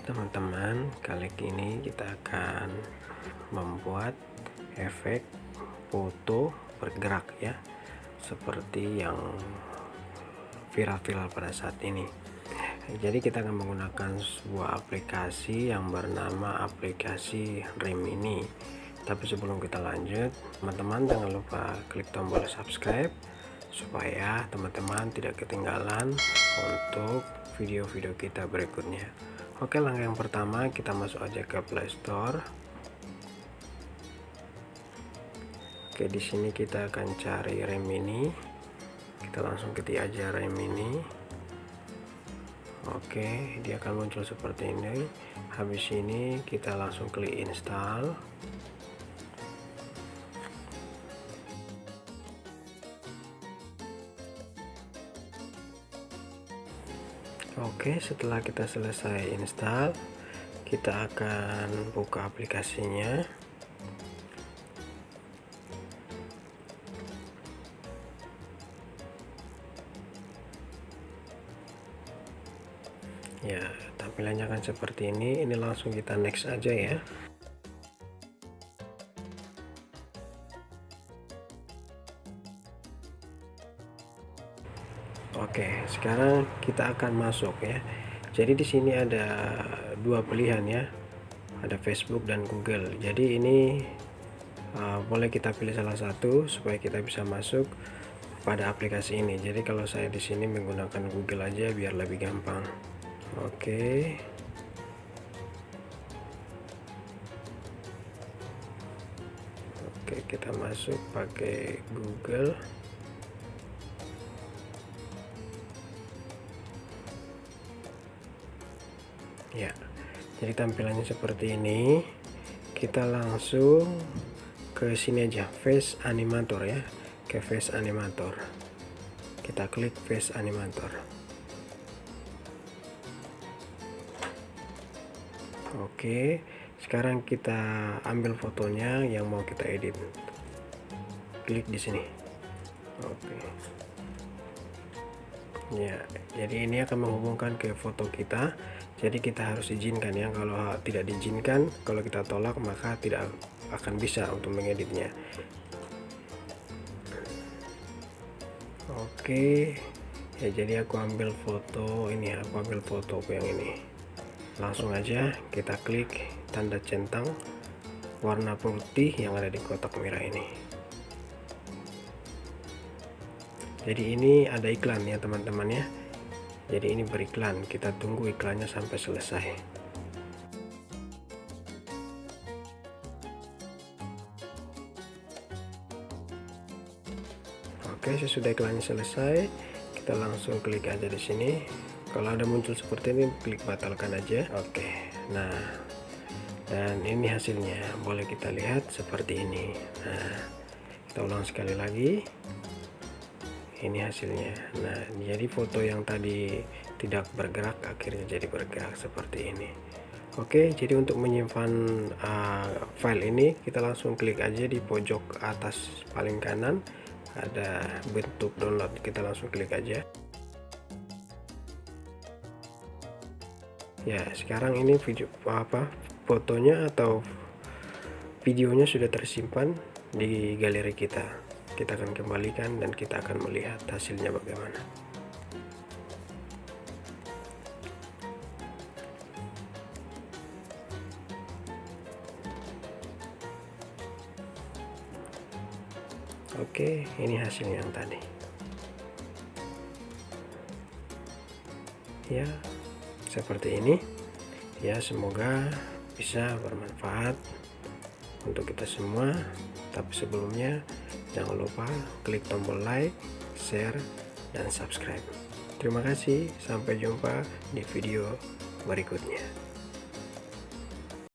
teman-teman, kali ini kita akan membuat efek foto bergerak ya, seperti yang viral-viral pada saat ini. Jadi kita akan menggunakan sebuah aplikasi yang bernama aplikasi Remini. Tapi sebelum kita lanjut, teman-teman jangan lupa klik tombol subscribe supaya teman-teman tidak ketinggalan untuk video-video kita berikutnya. Oke, langkah yang pertama kita masuk aja ke Play Store. Oke, di sini kita akan cari Remini. Kita langsung ketik aja Remini. Oke, dia akan muncul seperti ini. Habis ini kita langsung klik install. Oke, setelah kita selesai install, kita akan buka aplikasinya. Ya, tampilannya akan seperti ini. Ini langsung kita next aja ya. Oke, sekarang kita akan masuk ya. Jadi di sini ada dua pilihan ya, ada Facebook dan Google. Jadi ini boleh kita pilih salah satu supaya kita bisa masuk pada aplikasi ini. Jadi kalau saya di sini menggunakan Google aja biar lebih gampang. Oke. Oke, kita masuk pakai Google. Ya, jadi tampilannya seperti ini. Kita langsung ke sini aja, Face Animator ya, ke Face Animator. Kita klik Face Animator. Oke, sekarang kita ambil fotonya yang mau kita edit. Klik di sini. Oke. Ya, jadi ini akan menghubungkan ke foto kita. Jadi kita harus izinkan ya. Kalau tidak diizinkan, kalau kita tolak maka tidak akan bisa untuk mengeditnya. Oke. Ya, jadi aku ambil foto ini, aku ambil foto yang ini. Langsung aja kita klik tanda centang warna putih yang ada di kotak merah ini. Jadi ini ada iklan ya teman-teman ya. Jadi ini beriklan, kita tunggu iklannya sampai selesai. Oke, sesudah iklannya selesai, kita langsung klik aja di sini. Kalau ada muncul seperti ini, klik batalkan aja. Oke, nah, dan ini hasilnya. Boleh kita lihat seperti ini. Nah, kita ulang sekali lagi. Ini hasilnya. Nah, jadi foto yang tadi tidak bergerak akhirnya jadi bergerak seperti ini. Oke, jadi untuk menyimpan file ini kita langsung klik aja di pojok atas paling kanan ada bentuk download, kita langsung klik aja. Ya, sekarang ini video fotonya atau videonya sudah tersimpan di galeri kita. Kita akan kembalikan dan kita akan melihat hasilnya bagaimana. Oke, ini hasilnya yang tadi. Ya, seperti ini. Ya, semoga bisa bermanfaat untuk kita semua. Tapi sebelumnya jangan lupa klik tombol like, share, dan subscribe. Terima kasih, sampai jumpa di video berikutnya.